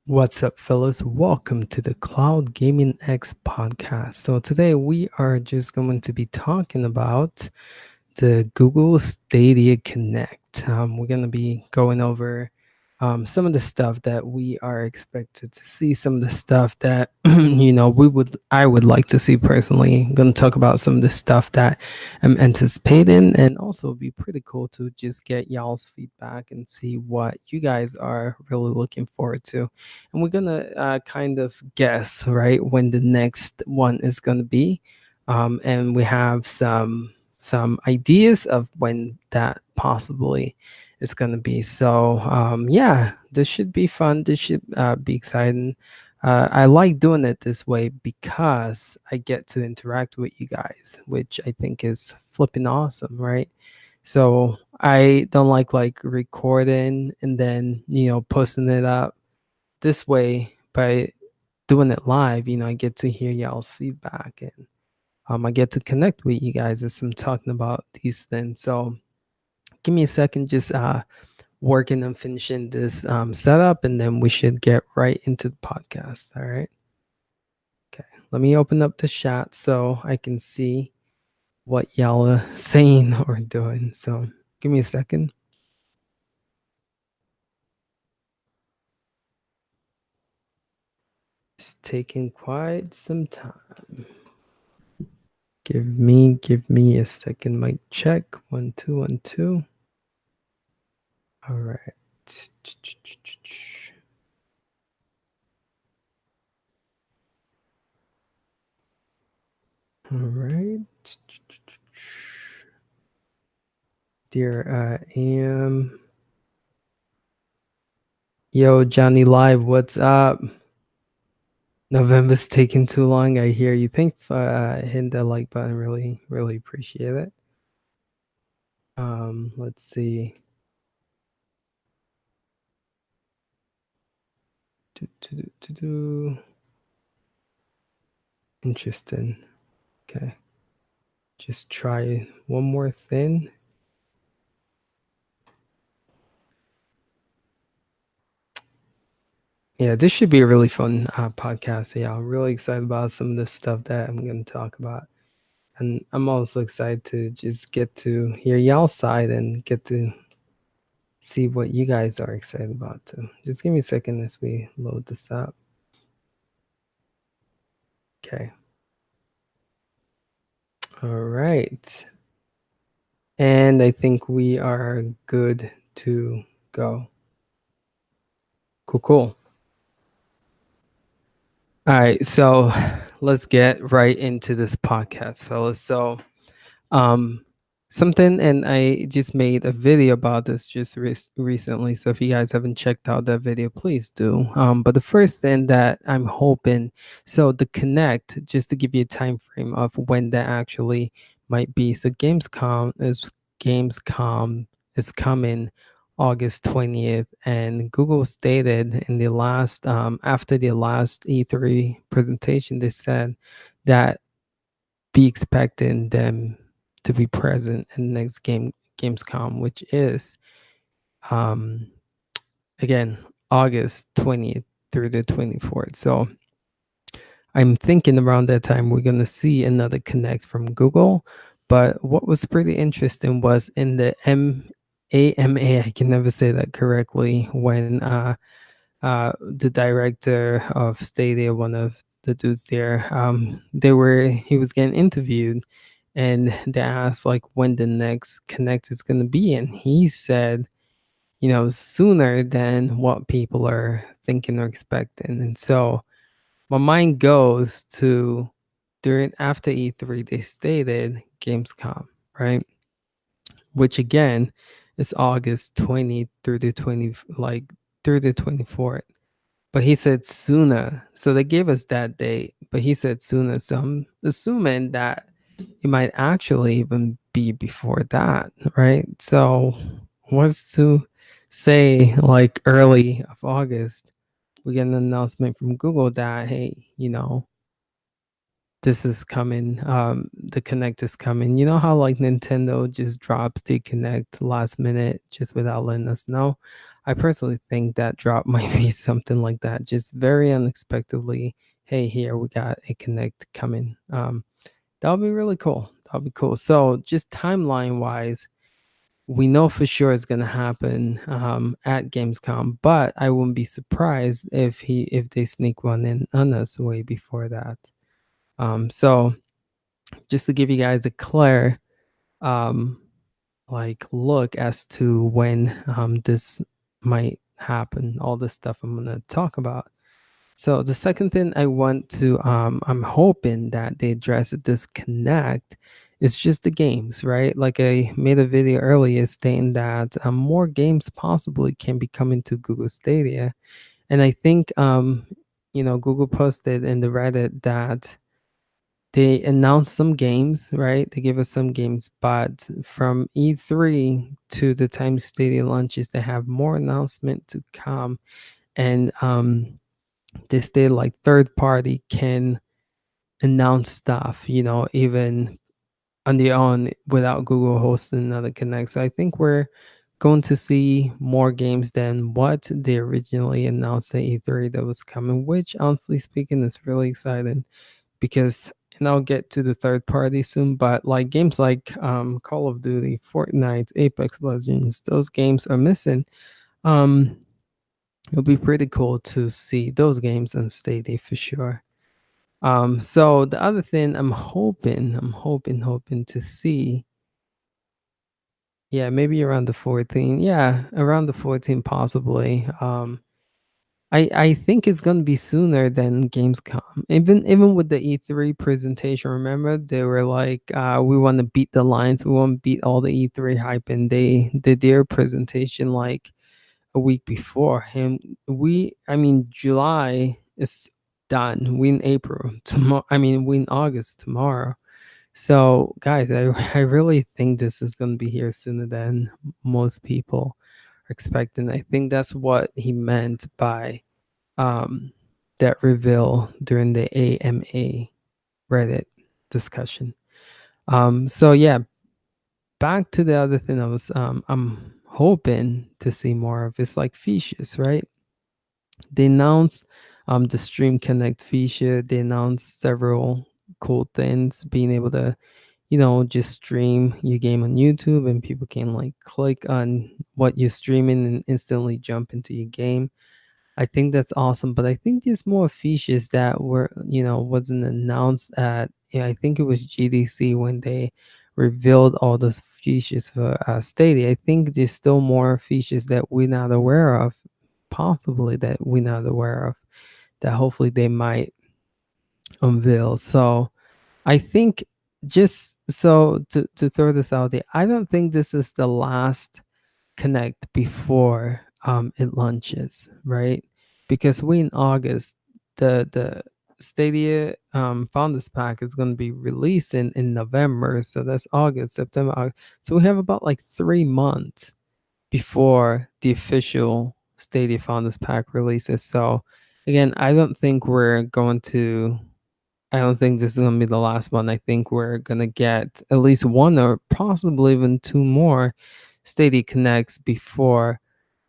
What's up, fellas? Welcome to the Cloud Gaming X podcast. So, today we are just going to be talking about the Google Stadia Connect. We're going to be going over some of the stuff that we are expected to see, some of the stuff that I would like to see personally. I'm going to talk about some of the stuff that I'm anticipating, and also be pretty cool to just get y'all's feedback and see what you guys are really looking forward to. And we're gonna kind of guess right when the next one is gonna be, and we have some ideas of when that possibly is going to be. So yeah, this should be fun. This should be exciting. I like doing it this way because I get to interact with you guys, which I think is flipping awesome, right? So I don't like recording and then posting it up this way. By doing it live, I get to hear y'all's feedback, and I get to connect with you guys as I'm talking about these things. So give me a second, just working on finishing this setup, and then we should get right into the podcast. All right. Okay. Let me open up the chat so I can see what y'all are saying or doing. So give me a second. It's taking quite some time. Give me a second. Mic check. 1 2 1 2. All right. All right. Dear am. Yo, Johnny Live, what's up? November's taking too long, I hear you. Thanks for hitting that like button. Really, really appreciate it. Let's see. Interesting. Okay. Just try one more thing. Yeah, this should be a really fun podcast. Yeah, I'm really excited about some of the stuff that I'm going to talk about. And I'm also excited to just get to hear y'all's side and get to see what you guys are excited about too. Just give me a second as we load this up. Okay. All right. And I think we are good to go. Cool, cool. All right. So let's get right into this podcast, fellas. So um something, and I just made a video about this just recently, so if you guys haven't checked out that video, please do. But the first thing that I'm hoping, so the Connect, just to give you a time frame of when that actually might be. So Gamescom is coming August 20th, and Google stated in the last after the last E3 presentation, they said that be expecting them to be present in the next Gamescom, which is um again August 20th through the 24th. So I'm thinking around that time we're gonna see another Connect from Google. But what was pretty interesting was in the AMA, I can never say that correctly, when the director of Stadia, one of the dudes there, he was getting interviewed, and they asked like when the next Connect is going to be, and he said, sooner than what people are thinking or expecting. And so my mind goes to during after E3, they stated Gamescom, right? Which again is August 20 through the 20, like through the 24th. But he said sooner. So they gave us that date, but he said sooner. So I'm assuming that it might actually even be before that, right? So what's to say like early of August, we get an announcement from Google that, hey, this is coming. The Connect is coming. You know how like Nintendo just drops the Connect last minute just without letting us know? I personally think that drop might be something like that, just very unexpectedly. Hey, here we got a Connect coming. That would be really cool. That would be cool. So, just timeline wise, we know for sure it's gonna happen at Gamescom, but I wouldn't be surprised if they sneak one in on us way before that. So just to give you guys a clear um, like look as to when this might happen, all the stuff I'm gonna talk about. So the second thing I want to, I'm hoping that they address a disconnect is just the games, right? Like I made a video earlier stating that more games possibly can be coming to Google Stadia, and I think, Google posted in the Reddit that they announced some games, right? They give us some games, but from E3 to the time Stadia launches, they have more announcement to come, and they say like third party can announce stuff, even on their own without Google hosting another Connect. So I think we're going to see more games than what they originally announced at E3 that was coming, which honestly speaking is really exciting because, and I'll get to the third party soon, but like games like Call of Duty, Fortnite, Apex Legends, those games are missing. Um, it'll be pretty cool to see those games on Stadia for sure. So the other thing I'm hoping to see, yeah, maybe around the 14, yeah, around the 14 possibly. I think it's gonna be sooner than Gamescom. Even with the E3 presentation, remember they were like, we want to beat the lines, we want to beat all the E3 hype, and they did their presentation like a week before. And I mean, July is done. We in April tomorrow. I mean, we in August tomorrow. So, guys, I really think this is going to be here sooner than most people are expecting. I think that's what he meant by um, that reveal during the AMA Reddit discussion. So yeah, back to the other thing I'm hoping to see more of is like features, right? They announced the Stream Connect feature. They announced several cool things, being able to, just stream your game on YouTube and people can like click on what you're streaming and instantly jump into your game. I think that's awesome, but I think there's more features that wasn't announced at, I think it was GDC when they revealed all those features for Stadia. I think there's still more features that we're not aware of, possibly that we're not aware of, that hopefully they might unveil. So I think, just so to throw this out there, I don't think this is the last Connect before it launches, right? Because we in August, the Stadia Founders Pack is going to be released in November, so that's August, September, August. So we have about like 3 months before the official Stadia Founders Pack releases. So again, I don't think this is going to be the last one. I think we're going to get at least one or possibly even two more Stadia Connects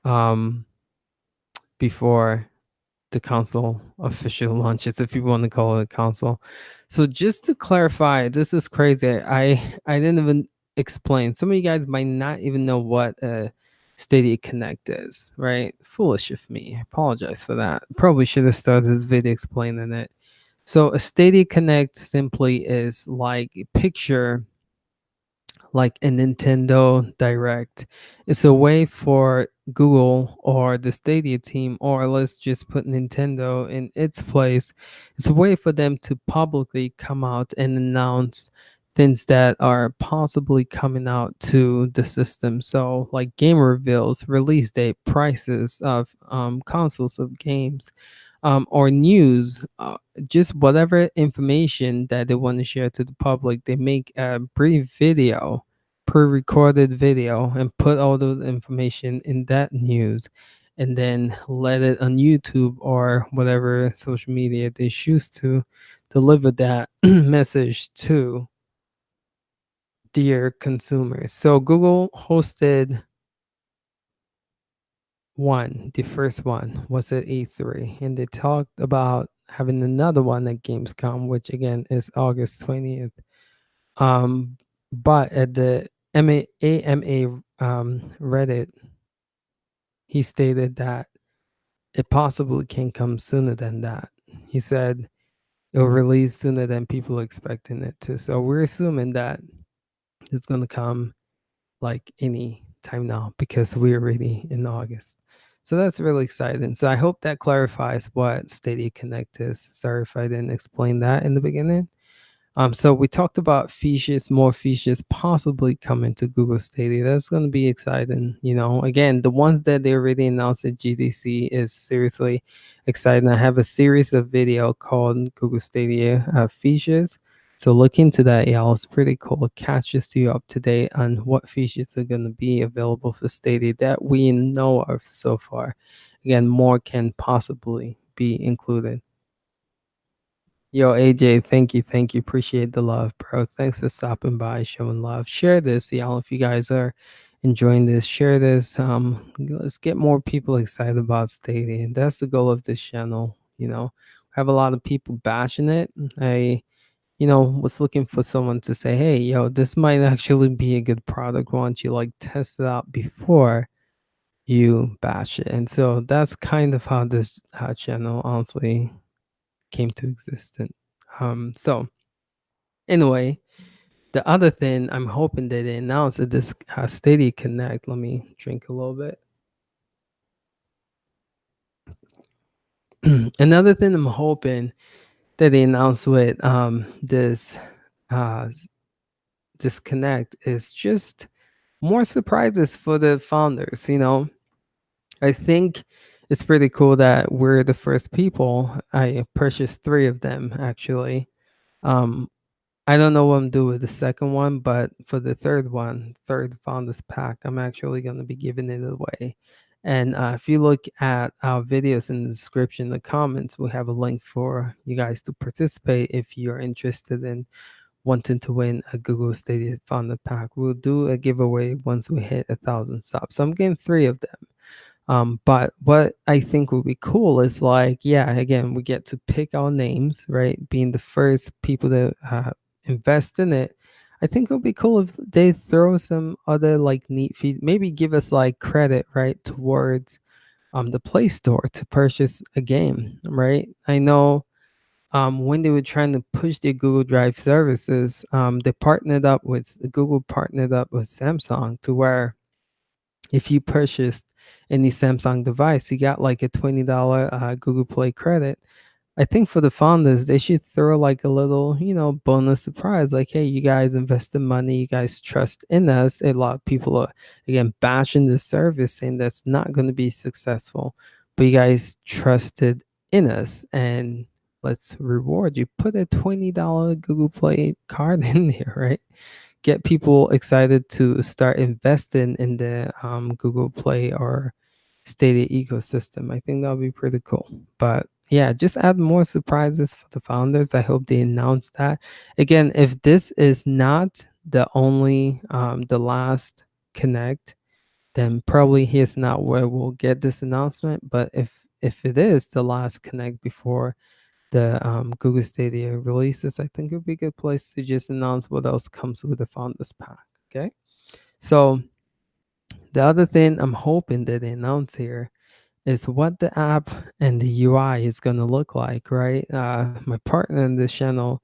um before the console official launches, if you want to call it a console. So just to clarify, this is crazy. I didn't even explain. Some of you guys might not even know what a Stadia Connect is, right? Foolish of me. I apologize for that. Probably should have started this video explaining it. So a Stadia Connect simply is like picture like a Nintendo Direct. It's a way for Google or the Stadia team, or let's just put Nintendo in its place. It's a way for them to publicly come out and announce things that are possibly coming out to the system. So, like game reveals, release date, prices of consoles of games, or news, just whatever information that they want to share to the public. They make a brief video, pre-recorded video, and put all those information in that news, and then let it on YouTube or whatever social media they choose to deliver that message to their consumers. So Google hosted one, the first one, was at E3, and they talked about having another one at Gamescom, which again is August 20th. Um, but at the AMA Reddit, he stated that it possibly can come sooner than that. He said it'll release sooner than people are expecting it to. So we're assuming that it's going to come like any time now because we're already in August. So that's really exciting. So I hope that clarifies what Stadia Connect is. Sorry if I didn't explain that in the beginning. So we talked about features, more features possibly coming to Google Stadia. That's going to be exciting. You know, again, the ones that they already announced at GDC is seriously exciting. I have a series of video called Google Stadia features. So look into that, y'all. It's pretty cool. It catches you up to date on what features are going to be available for Stadia that we know of so far. Again, more can possibly be included. Yo, AJ, thank you. Appreciate the love, bro. Thanks for stopping by, showing love. Share this, y'all. If you guys are enjoying this, share this. Let's get more people excited about Stadia. And that's the goal of this channel. You know, have a lot of people bashing it. I, was looking for someone to say, hey, yo, this might actually be a good product. Why don't you like test it out before you bash it? And so that's kind of how this channel honestly came to existence. So anyway, the other thing I'm hoping that they announce at this Stadia Connect. Let me drink a little bit. Another thing I'm hoping that they announce with uh, this Connect is just more surprises for the founders. I think it's pretty cool that we're the first people. I purchased 3 of them actually. Um, I don't know what I'm doing with the second one, but for the third one, third Founders Pack, I'm actually going to be giving it away. And if you look at our videos in the description, the comments, we have a link for you guys to participate if you're interested in wanting to win a Google Stadia Founder Pack. We'll do a giveaway once we hit 1,000 subs. So I'm getting 3 of them. But what I think would be cool is like, yeah, again, we get to pick our names, right? Being the first people to invest in it. I think it would be cool if they throw some other like neat feed, maybe give us like credit, right, towards the Play Store to purchase a game, right? I know when they were trying to push their Google Drive services, Google partnered up with Samsung to where if you purchased any Samsung device, you got like a $20 Google Play credit. I think for the founders, they should throw like a little, bonus surprise. Like, hey, you guys invested money, you guys trust in us. A lot of people are again bashing the service, saying that's not going to be successful, but you guys trusted in us, and let's reward you. Put a $20 Google Play card in there, right? Get people excited to start investing in the Google Play or Stadia ecosystem. I think that would be pretty cool. But yeah, just add more surprises for the founders. I hope they announce that. Again, if this is not the last Connect, then probably here's not where we'll get this announcement. But if it is the last Connect before the Google Stadia releases, I think it would be a good place to just announce what else comes with the Founders Pack. Okay. So the other thing I'm hoping that they announce here is what the app and the UI is going to look like, right? My partner in this channel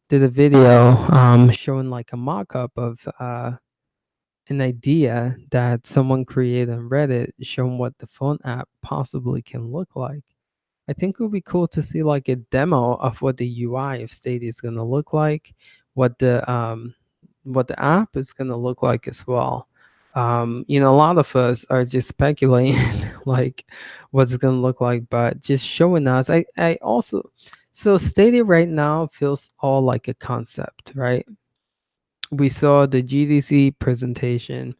did a video showing like a mock-up of an idea that someone created on Reddit showing what the phone app possibly can look like. I think it would be cool to see like a demo of what the UI of Stadia is going to look like, what the app is going to look like as well. A lot of us are just speculating like what's going to look like, but just showing us. I also so Stadia right now feels all like a concept, right? We saw the GDC presentation,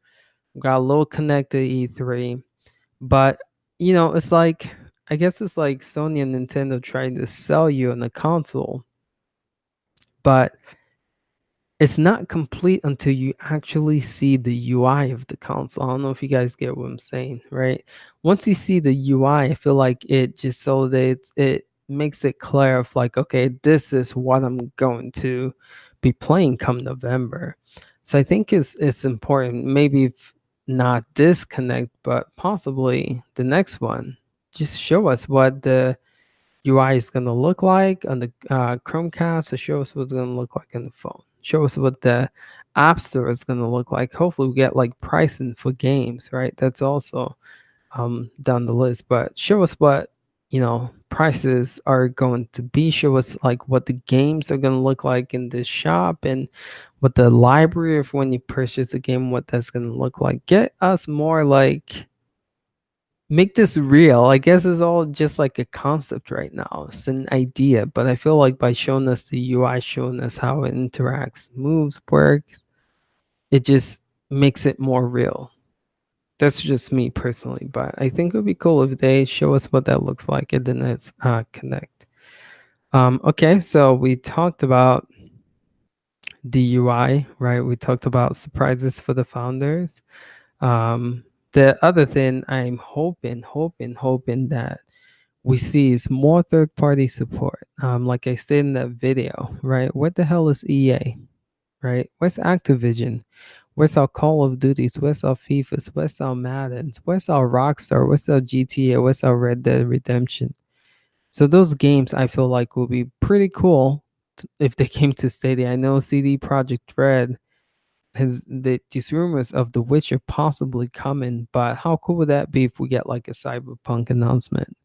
got a little connected E3, but it's like I guess it's like Sony and Nintendo trying to sell you on the console, but it's not complete until you actually see the UI of the console. I don't know if you guys get what I'm saying, right? Once you see the UI, I feel like it just solidates it, makes it clear of like, okay, this is what I'm going to be playing come November. So I think it's important, maybe if not disconnect, but possibly the next one. Just show us what the UI is going to look like on the Chromecast. So show us what it's going to look like on the phone. Show us what the App Store is going to look like. Hopefully, we get like pricing for games, right? That's also down the list. But show us what prices are going to be. Show us like what the games are going to look like in the shop and what the library of when you purchase a game, what that's going to look like. Get us more like make this real. I guess it's all just like a concept right now. It's an idea, but I feel like by showing us the UI, showing us how it interacts, moves, works, it just makes it more real. That's just me personally, but I think it would be cool if they show us what that looks like and then let's connect. Okay, so we talked about the UI, right? We talked about surprises for the founders. The other thing I'm hoping that we see is more third-party support. Like I stated in that video, right? What the hell is EA, right? Where's Activision? Where's our Call of Duties? Where's our FIFAs? Where's our Maddens? Where's our Rockstar? Where's our GTA? Where's our Red Dead Redemption? So those games I feel like will be pretty cool if they came to Stadia. I know CD Projekt Red has these rumors of The Witcher possibly coming, but how cool would that be if we get like a Cyberpunk announcement?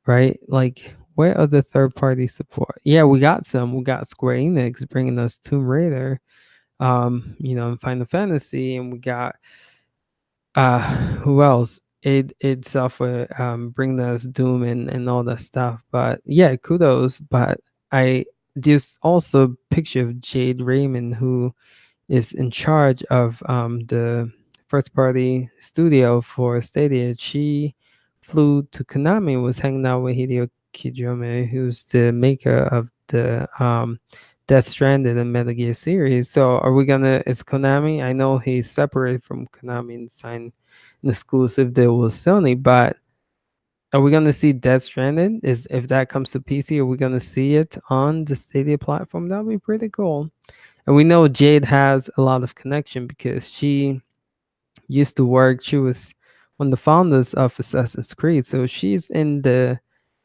Right? Like, where are the third party support? Yeah, we got some. We got Square Enix bringing us Tomb Raider, and Final Fantasy, and we got who else? It Software bringing us Doom and all that stuff. But yeah, kudos. But I there's also a picture of Jade Raymond who is in charge of the first party studio for Stadia. She flew to Konami and was hanging out with Hideo Kojima, who's the maker of the Death Stranded and Metal Gear series. So are we gonna, is Konami, I know he's separated from Konami and signed an exclusive deal with Sony, but are we gonna see Death Stranded? Is if that comes to PC, are we gonna see it on the Stadia platform? That would be pretty cool. And we know Jade has a lot of connection because she used to work, she was one of the founders of Assassin's Creed. So she's in the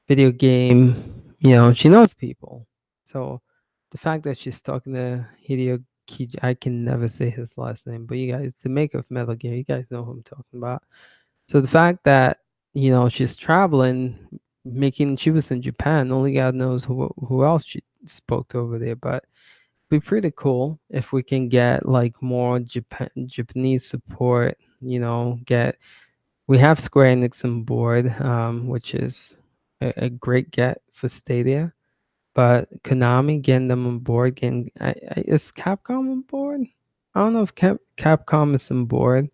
video game, she knows people. So the fact that she's talking to Hideo Kij, I can never say his last name, but you guys, the maker of Metal Gear, you guys know who I'm talking about. So the fact that, she's traveling, she was in Japan, only God knows who else she spoke to over there, but be pretty cool if we can get like more Japanese support. Get we have Square Enix on board, which is a great get for Stadia. But Konami getting them on board, is Capcom on board? I don't know if Capcom is on board.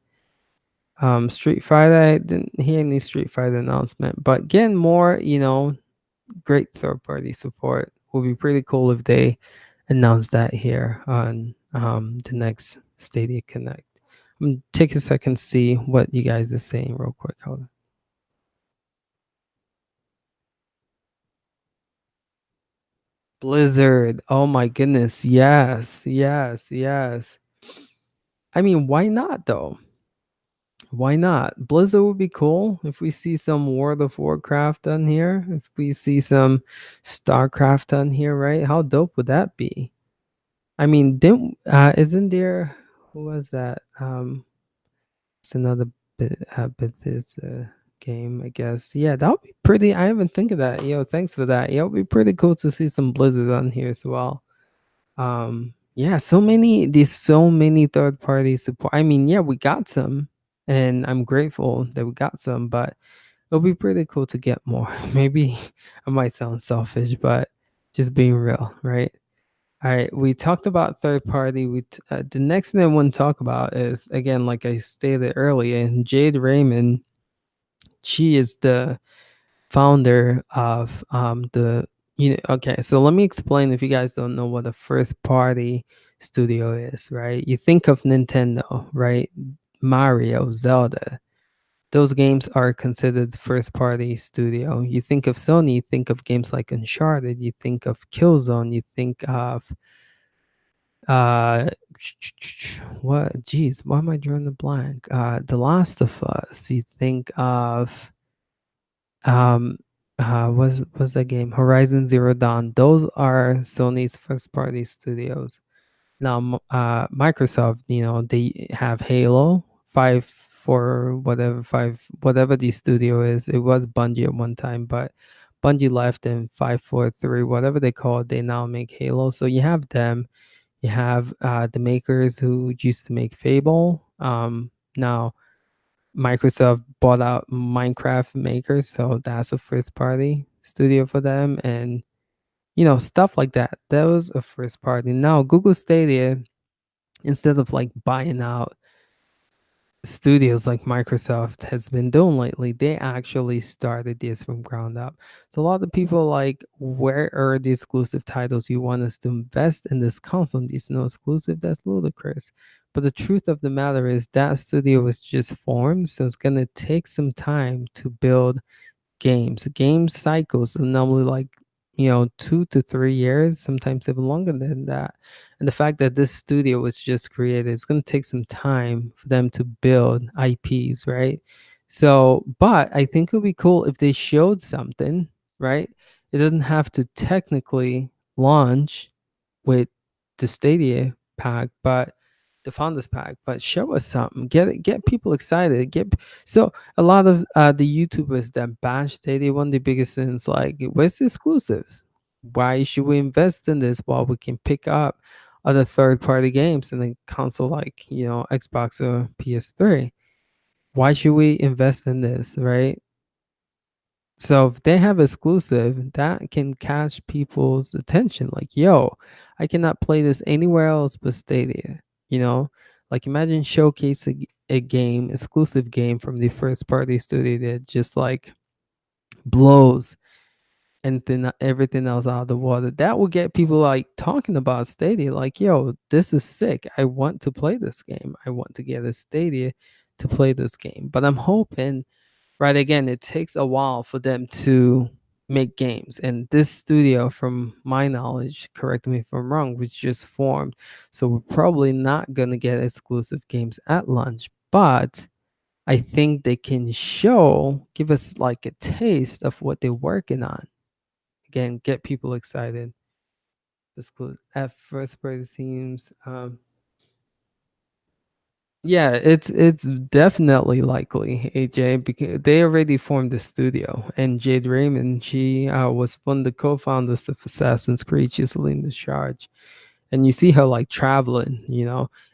Street Fighter, I didn't hear any Street Fighter announcement, but getting more, great third party support will be pretty cool if they announce that here on the next Stadia Connect. I'm gonna take a second to see what you guys are saying real quick. Hold on. Blizzard. Oh my goodness. Yes, yes, yes. I mean, why not though? Why not? Blizzard would be cool if we see some World of Warcraft done here. If we see some StarCraft done here, right? How dope would that be? I mean, didn't isn't there who was that? It's another Bethesda game, I guess. Yeah, that would be pretty. I haven't think of that. Thanks for that. Yeah, it would be pretty cool to see some Blizzard on here as well. Yeah, there's so many third party support. I mean, yeah, we got some, and I'm grateful that we got some, but it'll be pretty cool to get more. Maybe I might sound selfish, but just being real, right? All right, we talked about third party. The next thing I want to talk about is, again, like I stated earlier, Jade Raymond. She is the founder of the. Okay, so let me explain if you guys don't know what a first party studio is, right? You think of Nintendo, right? Mario, Zelda, those games are considered first party studio. You think of Sony, you think of games like Uncharted, you think of Killzone, you think of uh what geez, why am I drawing a blank? The Last of Us, you think of um was that game Horizon Zero Dawn. Those are Sony's first party studios. Now Microsoft, they have Halo 5 for whatever 5 whatever the studio is. It was Bungie at one time, but Bungie left in 543 whatever they call it. They now make Halo. So you have them. You have the makers who used to make Fable. Now Microsoft bought out Minecraft makers, so that's a first party studio for them, and stuff like that. That was a first party. Now Google Stadia, instead of like buying out studios like Microsoft has been doing lately, they actually started this from ground up. So a lot of people like, where are the exclusive titles? You want us to invest in this console? There's no exclusive. That's ludicrous. But the truth of the matter is that studio was just formed, so it's gonna take some time to build games. Game cycles are normally like, 2 to 3 years, sometimes even longer than that. And the fact that this studio was just created, it's going to take some time for them to build IPs, right? So, but I think it would be cool if they showed something, right? It doesn't have to technically launch with the Stadia pack, but the Founders pack, but show us something. Get people excited. So a lot of the YouTubers that bash Stadia, one of the biggest things like, where's the exclusives? Why should we invest in this while we can pick up other third party games in a console like Xbox or PS3? Why should we invest in this, right? So if they have exclusive, that can catch people's attention. Like, yo, I cannot play this anywhere else but Stadia. You know, like imagine showcasing a game, exclusive game from the first party studio that just like blows and then everything else out of the water. That will get people like talking about Stadia. Like, yo, this is sick. I want to play this game. I want to get a Stadia to play this game. But I'm hoping, right, again, it takes a while for them to make games, and this studio, from my knowledge, correct me if I'm wrong, was just formed, so we're probably not going to get exclusive games at launch, but I think they can give us like a taste of what they're working on. Again, get people excited. Exclusive at first party teams. Yeah, it's definitely likely, AJ, because they already formed the studio, and Jade Raymond, she was one of the co-founders of Assassin's Creed. She's leading the charge, and you see her like traveling,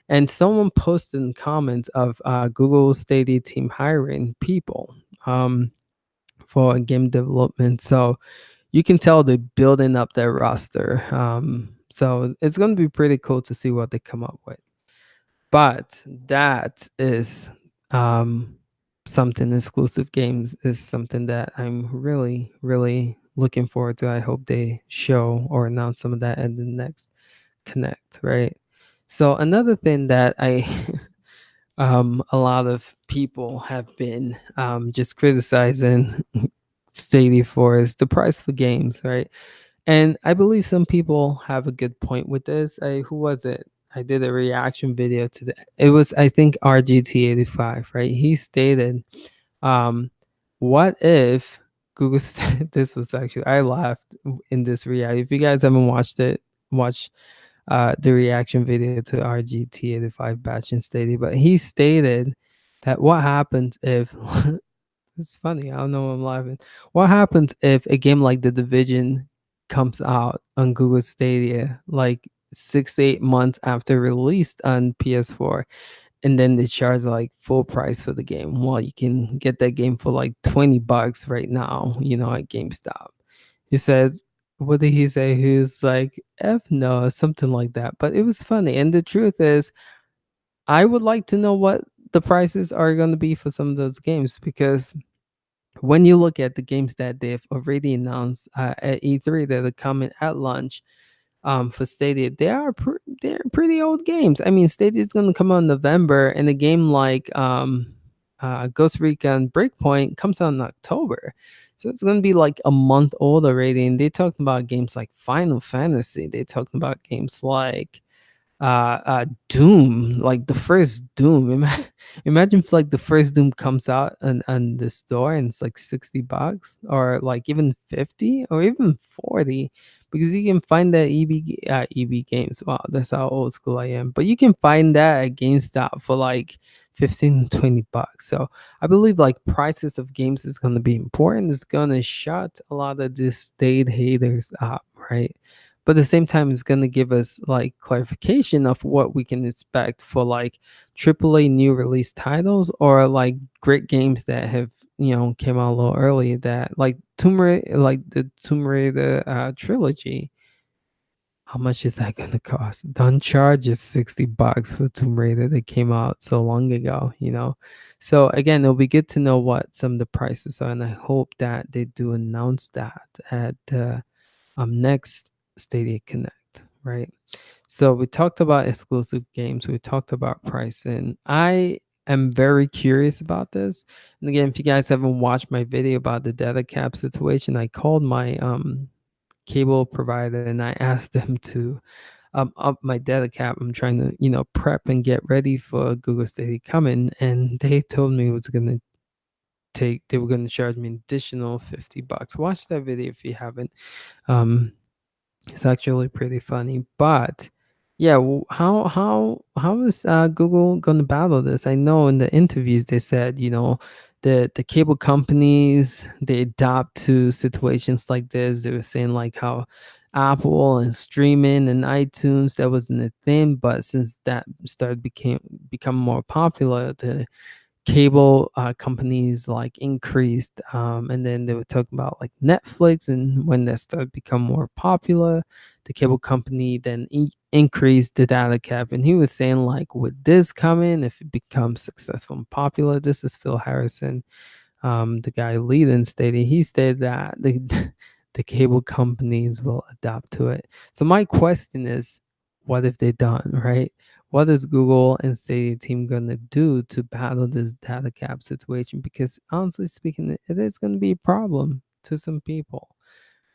And someone posted in comments of Google Stadia team hiring people for game development, so you can tell they're building up their roster. So it's going to be pretty cool to see what they come up with. But that is something exclusive games is something that I'm really, really looking forward to. I hope they show or announce some of that at the next Connect, right? So another thing that I a lot of people have been just criticizing Stadia for is the price for games, right? And I believe some people have a good point with this. Who was it? I did a reaction video to the. It was, I think, RGT85, right? He stated, um, "What if Google?" This was actually, I laughed in this react. If you guys haven't watched it, watch the reaction video to RGT85 batch and Stadia. But he stated that what happens if it's funny. I don't know why I'm laughing. What happens if a game like The Division comes out on Google Stadia like 6 to 8 months after released on PS4, and then they charge like full price for the game? Well, you can get that game for like $20 right now, at GameStop. He says, what did he say? He's like, F no, something like that. But it was funny. And the truth is, I would like to know what the prices are going to be for some of those games, because when you look at the games that they've already announced at E3 that are coming at launch, for Stadia, they're pretty old games. I mean, Stadia is going to come out in November, and a game like Ghost Recon Breakpoint comes out in October. So it's going to be like a month old already. And they're talking about games like Final Fantasy. They're talking about games like Doom, like the first Doom. Imagine if like the first Doom comes out on the store and it's like $60 or like even 50 or even 40, because you can find that EB games. Wow, that's how old school I am. But you can find that at GameStop for like 15 $20. So I believe like prices of games is going to be important. It's going to shut a lot of these state haters up, right? But at the same time, it's going to give us like clarification of what we can expect for like AAA new release titles, or like great games that have, came out a little early, that like the Tomb Raider trilogy. How much is that gonna cost? Don't charge us $60 for Tomb Raider that came out so long ago. So again, it'll be good to know what some of the prices are, and I hope that they do announce that at next Stadia Connect, right? So we talked about exclusive games, we talked about pricing. I am very curious about this. And again, if you guys haven't watched my video about the data cap situation, I called my cable provider and I asked them to up my data cap. I'm trying to, prep and get ready for Google Stadia coming, and they told me it was gonna they were gonna charge me an additional $50. Watch that video if you haven't. Um, it's actually pretty funny. But yeah, how is Google going to battle this? I know in the interviews they said, the cable companies, they adapt to situations like this. They were saying like how Apple and streaming and iTunes, that wasn't a thing, but since that started become more popular, the cable companies like increased, and then they were talking about like Netflix, and when that started become more popular, the cable company then increased the data cap. And he was saying like, with this coming, if it becomes successful and popular, this is Phil Harrison, the guy leading Stadia. He said that the cable companies will adapt to it. So my question is, what if they don't, right? What is Google and Stadia team gonna do to battle this data cap situation? Because honestly speaking, it is gonna be a problem to some people,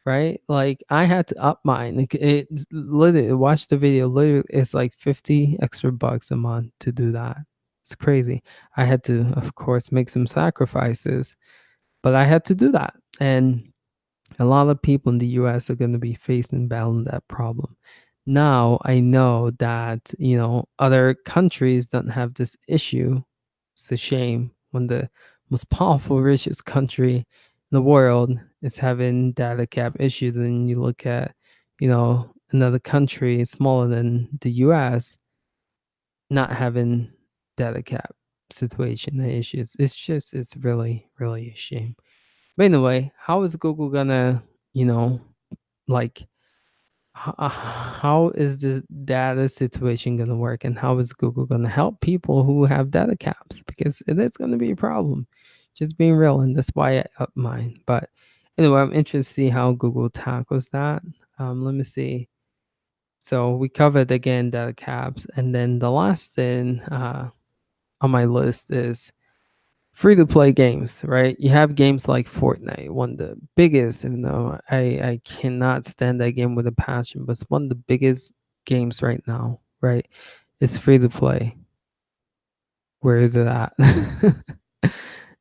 right? Like I had to up mine. Like, it literally, watch the video. Literally, it's like 50 extra bucks a month to do that. It's crazy. I had to, of course, make some sacrifices, but I had to do that. And a lot of people in the US are going to be facing and battling that problem. Now I know that, other countries don't have this issue. It's a shame when the most powerful, richest country in the world is having data cap issues. And you look at, another country smaller than the US not having data cap situation and issues. It's really, really a shame. But anyway, how is Google gonna, like, how is the data situation gonna work, and how is Google gonna help people who have data caps? Because it is gonna be a problem. Just being real, and that's why I up mine. But anyway, I'm interested to see how Google tackles that. Let me see. So we covered again data caps, and then the last thing on my list is free to play games, right? You have games like Fortnite, one of the biggest, even though I cannot stand that game with a passion, but it's one of the biggest games right now, right? It's free to play. Where is it at?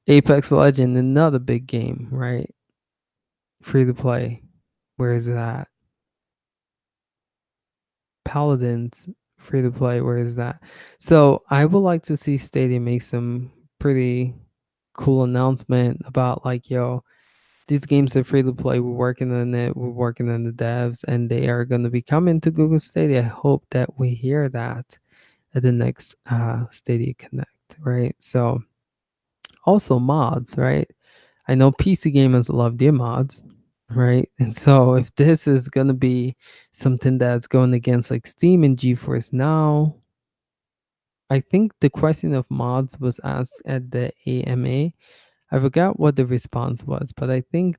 Apex Legend, another big game, right? Free to play. Where is it at? Paladins, free to play. Where is that? So I would like to see Stadia make some pretty cool announcement about like, yo, these games are free to play. We're working on it. We're working on the devs, and they are going to be coming to Google Stadia. I hope that we hear that at the next Stadia Connect, right? So also mods, right? I know PC gamers love their mods, right? And so if this is going to be something that's going against like Steam and GeForce Now, I think the question of mods was asked at the AMA. I forgot what the response was, but I think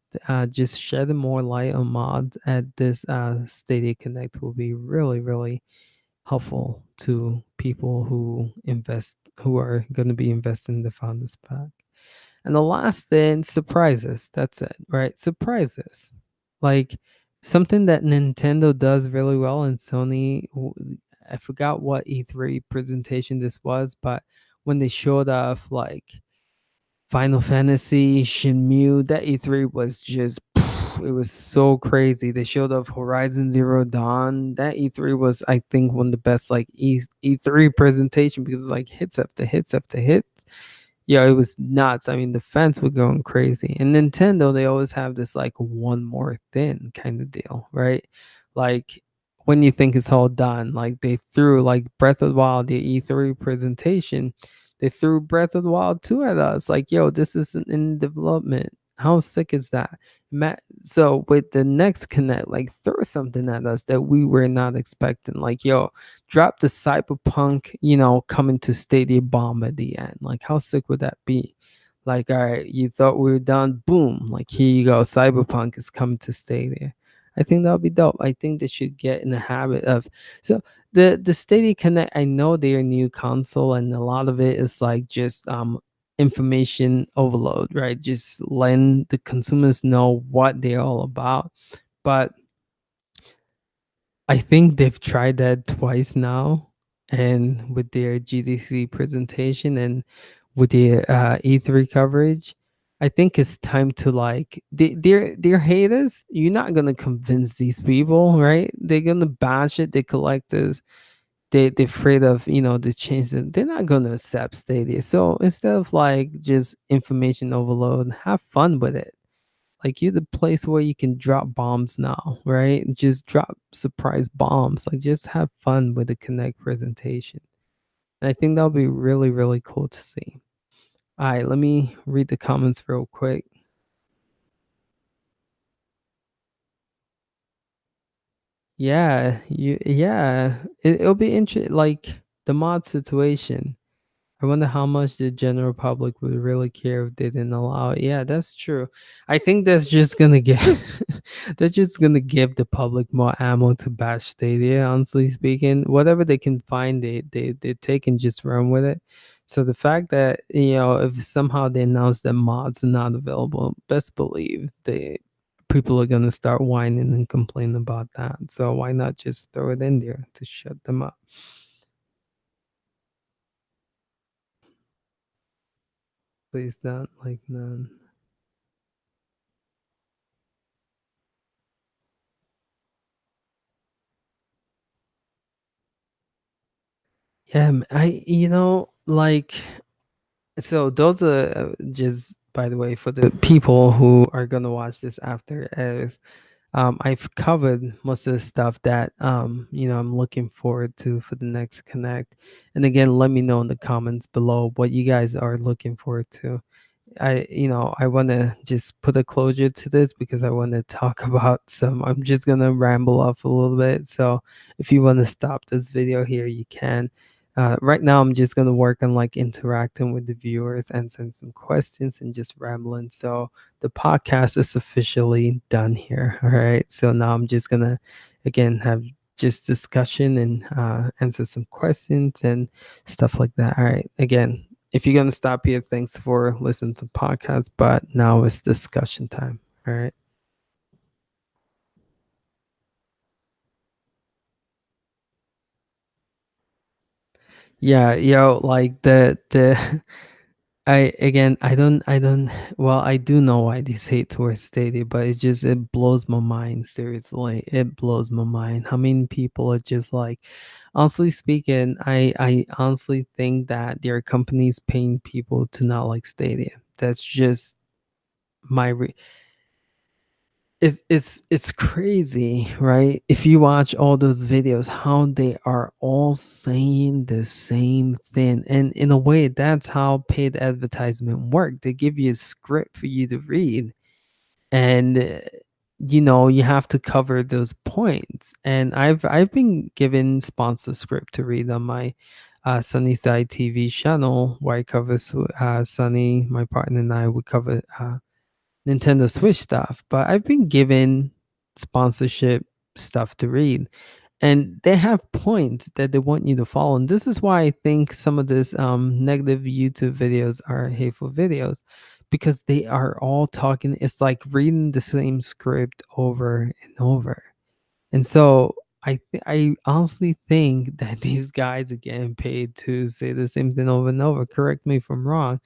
just shedding more light on mods at this Stadia Connect will be really, really helpful to people who are going to be investing in the Founders Pack. And the last thing, surprises. That's it, right? Surprises. Like something that Nintendo does really well and I forgot what E3 presentation this was, but when they showed off like Final Fantasy, Shenmue, that E3 was just it was so crazy. They showed off Horizon Zero Dawn. That E3 was, I think, one of the best like E3 presentation because like hits after hits after hits. Yeah, it was nuts. I mean, the fans were going crazy. And Nintendo, they always have this like one more thing kind of deal, right? Like when you think it's all done, like they threw like Breath of the Wild, the E3 presentation, they threw Breath of the Wild 2 at us. Like, yo, this isn't in development. How sick is that? So with the next Connect, like throw something at us that we were not expecting. Like, yo, drop the cyberpunk, coming to Stadia bomb at the end. Like, how sick would that be? Like, all right, you thought we were done. Boom. Like, here you go. Cyberpunk is coming to Stadia. I think that would be dope. I think they should get in the habit of so the Stadia Connect. I know they're a new console, and a lot of it is like just information overload, right? Just letting the consumers know what they're all about. But I think they've tried that twice now, and with their GDC presentation and with their E3 coverage, I think it's time to like they're haters. You're not gonna convince these people, right? They're gonna bash it. They collectors. They're afraid of the changes. They're not gonna accept Stadia. So instead of like just information overload, have fun with it. Like you're the place where you can drop bombs now, right? Just drop surprise bombs. Like just have fun with the Connect presentation. And I think that'll be really, really cool to see. All right, let me read the comments real quick. It'll be interesting. Like the mod situation. I wonder how much the general public would really care if they didn't allow it. Yeah, that's true. I think that's just gonna give that's just gonna give the public more ammo to bash Stadia, honestly speaking. Whatever they can find, they take and just run with it. So the fact that, if somehow they announce that mods are not available, best believe the people are gonna start whining and complaining about that. So why not just throw it in there to shut them up? Please don't like none. Yeah, like, so those are just by the way for the people who are gonna watch this after it airs. I've covered most of the stuff that I'm looking forward to for the next Connect. And again, let me know in the comments below what you guys are looking forward to. I want to just put a closure to this because I want to talk about I'm just going to ramble off a little bit. So if you want to stop this video here, you can. Right now, I'm just going to work on like interacting with the viewers, answering some questions and just rambling. So the podcast is officially done here. All right. So now I'm just going to, again, have just discussion and answer some questions and stuff like that. All right. Again, if you're gonna stop here, thanks for listening to podcasts. But now it's discussion time. All right. Yeah, like the I don't well, I do know why they say towards Stadia, but it blows my mind, seriously. It blows my mind. How many people are just like honestly speaking, I honestly think that there are companies paying people to not like Stadia. That's just my it's crazy, right? If you watch all those videos, how they are all saying the same thing, and in a way, that's how paid advertisement work. They give you a script for you to read, and you have to cover those points. And I've been given sponsor script to read on my Sunnyside TV channel where I cover Sunny, my partner and I, we cover Nintendo Switch stuff. But I've been given sponsorship stuff to read, and they have points that they want you to follow. And this is why I think some of this negative YouTube videos are hateful videos, because they are all talking. It's like reading the same script over and over. And so I honestly think that these guys are getting paid to say the same thing over and over. Correct me if I'm wrong,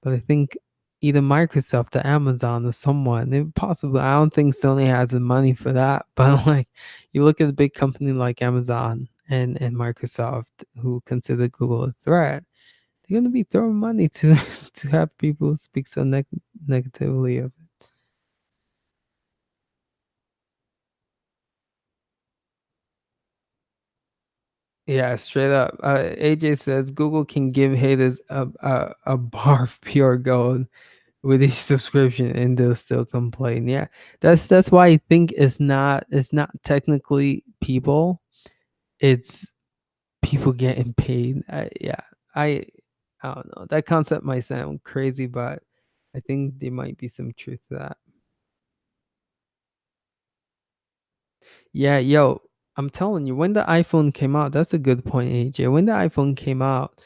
but I think either Microsoft or Amazon or someone, possibly, I don't think Sony has the money for that. But like, you look at a big company like Amazon and Microsoft, who consider Google a threat, they're gonna be throwing money to to have people speak so negatively of it. Yeah, straight up. AJ says Google can give haters a bar of pure gold with each subscription, and they'll still complain. Yeah, that's why I think it's not technically people, it's people getting paid. Yeah, I I don't know. That concept might sound crazy, but I think there might be some truth to that. Yeah, yo, I'm telling you, when the iPhone came out, that's a good point, AJ. When the iPhone came out,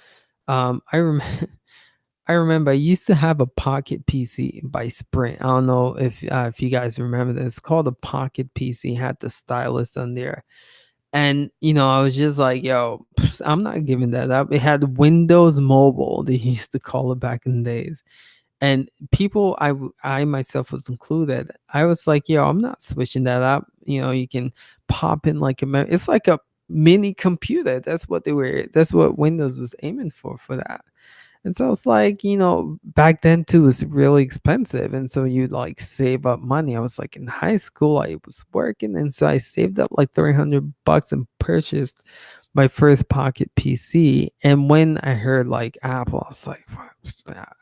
I remember I remember I used to have a Pocket PC by Sprint. I don't know if you guys remember this. It's called a Pocket PC. Had the stylus on there, and I was just like, "Yo, I'm not giving that up." It had Windows Mobile. They used to call it back in the days, and people, I myself was included. I was like, "Yo, I'm not switching that up." You can pop in like it's like a mini computer. That's what they were. That's what Windows was aiming for that. And so it's like, back then too, was really expensive. And so you'd like save up money. I was like in high school, I was working. And so I saved up like $300 and purchased my first Pocket PC. And when I heard like Apple, I was like,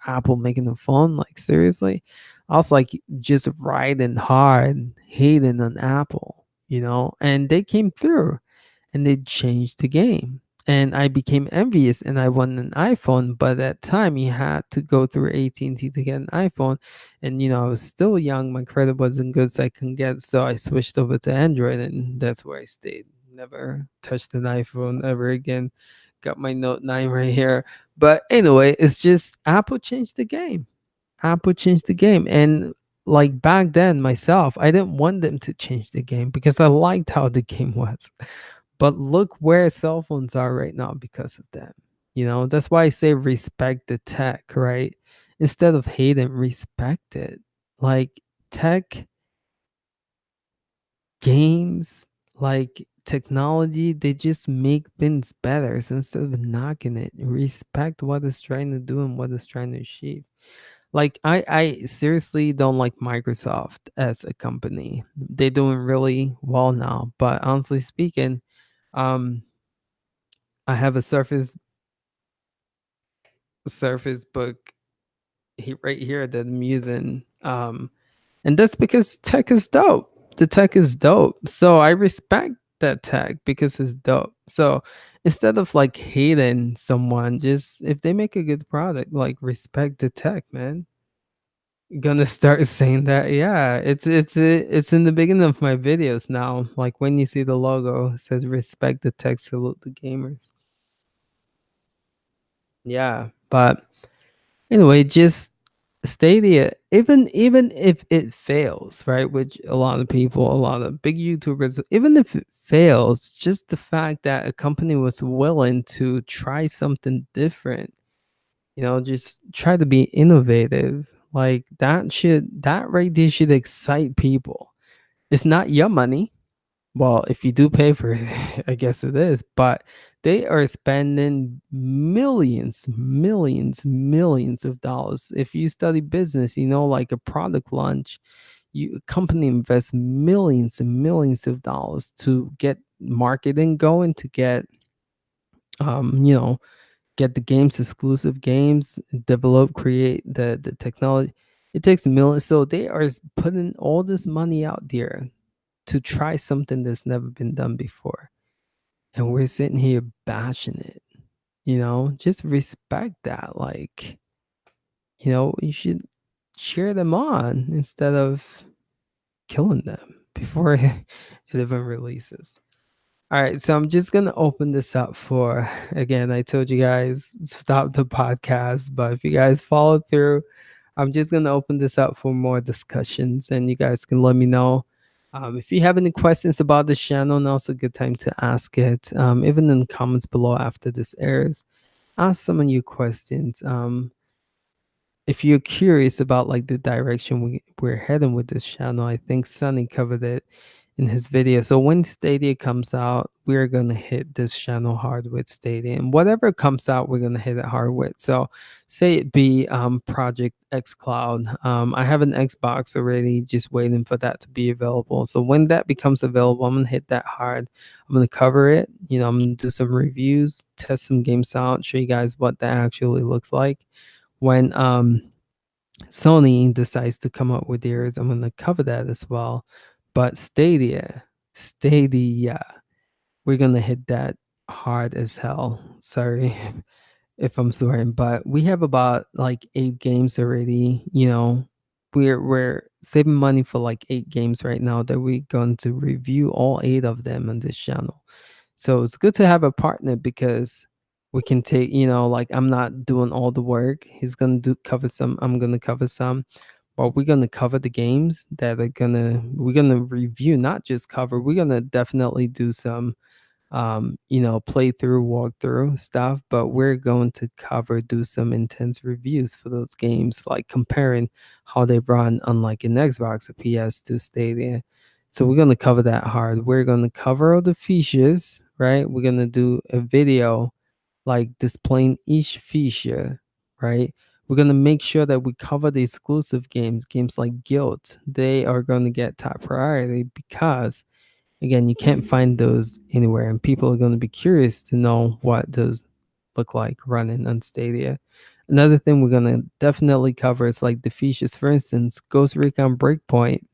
Apple making a phone? Like, seriously? I was like, just riding hard, hating on Apple, and they came through and they changed the game. And I became envious and I wanted an iPhone, but at that time you had to go through AT&T to get an iPhone. And I was still young, my credit wasn't good, so I couldn't get, so I switched over to Android, and that's where I stayed. Never touched an iPhone ever again. Got my Note 9 right here. But anyway, it's just Apple changed the game. Apple changed the game. And like back then myself, I didn't want them to change the game because I liked how the game was. But look where cell phones are right now because of them. That's why I say respect the tech, right? Instead of hate and respect it. Like tech, games, like technology, they just make things better. So instead of knocking it, respect what it's trying to do and what it's trying to achieve. Like I seriously don't like Microsoft as a company. They're doing really well now, but honestly speaking, um I have a Surface Book right here that I'm using, and that's because tech is dope. The tech is dope, so I respect that tech because it's dope. So instead of like hating someone, just if they make a good product, like respect the tech, man. Gonna start saying that. Yeah, it's in the beginning of my videos now. Like when you see the logo, it says respect the tech, salute the gamers. Yeah, but anyway, just Stadia, even if it fails, right? Which a lot of people, a lot of big YouTubers, even if it fails, just the fact that a company was willing to try something different, just try to be innovative, like that right there should excite people. It's not your money. Well, if you do pay for it, I guess it is, but they are spending millions, millions, millions of dollars. If you study business, like a product launch, a company invests millions and millions of dollars to get marketing going, to um, you know, get the games, exclusive games, develop, create the technology. It takes millions. So they are putting all this money out there to try something that's never been done before. And we're sitting here bashing it. just respect that. Like, you should cheer them on instead of killing them before it even releases. All right, so I'm just gonna open this up for again. I told you guys stop the podcast, but if you guys follow through, I'm just gonna open this up for more discussions, and you guys can let me know if you have any questions about this channel. Now's a good time to ask it, even in the comments below after this airs. Ask some of your questions. If you're curious about like the direction we're heading with this channel, I think Sunny covered it in his video. So when Stadia comes out, we're gonna hit this channel hard with Stadia, and whatever comes out, we're gonna hit it hard with. So say it be Project X Cloud. I have an Xbox already, just waiting for that to be available. So when that becomes available, I'm gonna hit that hard. I'm gonna cover it. I'm gonna do some reviews, test some games out, show you guys what that actually looks like when Sony decides to come up with theirs. I'm gonna cover that as well. But Stadia, we're gonna hit that hard as hell. Sorry if I'm swearing, but we have about like 8 games already. We're saving money for like 8 games right now that we're going to review all 8 of them on this channel. So it's good to have a partner because we can take, like I'm not doing all the work. He's gonna do cover some, I'm gonna cover some, but we're gonna cover the games that we're gonna review, not just cover. We're gonna definitely do some playthrough, walkthrough stuff, but we're going to do some intense reviews for those games, like comparing how they run on like an Xbox, a PS to Stadia. So we're going to cover that hard. We're going to cover all the features, right? We're going to do a video like displaying each feature, right? We're going to make sure that we cover the exclusive games like Guild. They are going to get top priority because again, you can't find those anywhere, and people are going to be curious to know what those look like running on Stadia. Another thing we're going to definitely cover is like the features. For instance, Ghost Recon Breakpoint,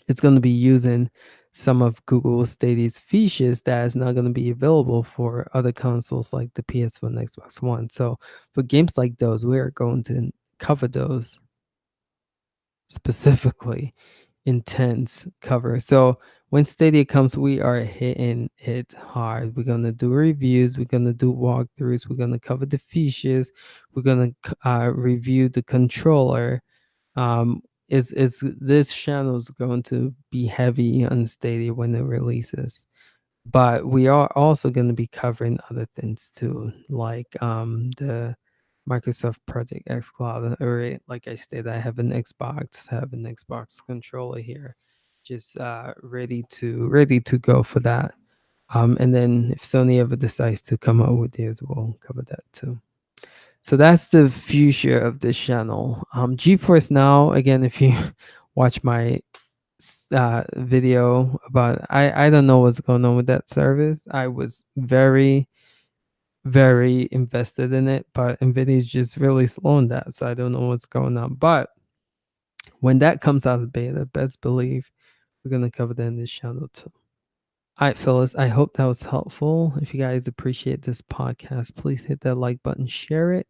it's going to be using some of Google Stadia's features that is not going to be available for other consoles like the PS4 and Xbox One. So for games like those, we are going to cover those specifically intense cover. So when Stadia comes, we are hitting it hard. We're gonna do reviews. We're gonna do walkthroughs. We're gonna cover the features. We're gonna review the controller. Is this channel is going to be heavy on Stadia when it releases, but we are also going to be covering other things too, like the Microsoft Project X Cloud. Or like I stated, I have an Xbox, controller here, just ready to go for that. And then if Sony ever decides to come out with theirs, we'll cover that too. So that's the future of this channel. GeForce Now, again, if you watch my video about, I don't know what's going on with that service. I was very very invested in it, but Nvidia is just really slowing that, so I don't know what's going on. But when that comes out of beta, best believe we're gonna cover that in this channel too. All right, fellas, I hope that was helpful. If you guys appreciate this podcast, please hit that like button, share it.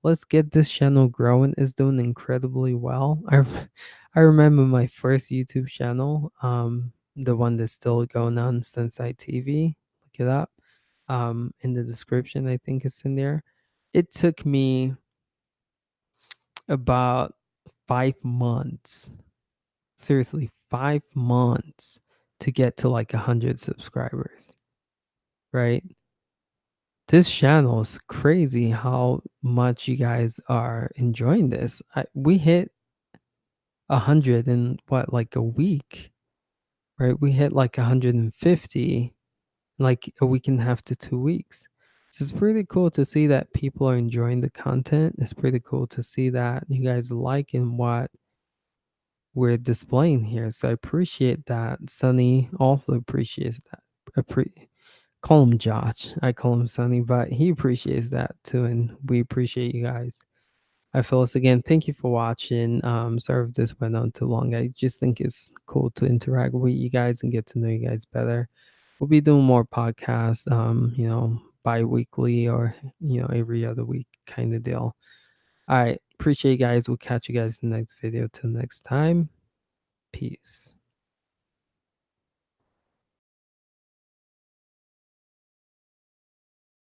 Let's get this channel growing. It's doing incredibly well. I remember my first YouTube channel, the one that's still going on, Sensei TV. Look it up. In the description, I think it's in there. It took me about 5 months, seriously, 5 months to get to like 100 subscribers, right? This channel is crazy how much you guys are enjoying this. We hit 100 in what, like a week, right? We hit like 150 like a week and a half to 2 weeks. So it's pretty cool to see that people are enjoying the content. It's pretty cool to see that you guys are liking what we're displaying here. So I appreciate that. Sunny also appreciates that. Call him Josh. I call him Sunny, but he appreciates that too. And we appreciate you guys. I Phyllis again, thank you for watching. Sorry if this went on too long. I just think it's cool to interact with you guys and get to know you guys better. We'll be doing more podcasts, bi-weekly or every other week kind of deal. All right, appreciate you guys. We'll catch you guys in the next video. Till next time, peace.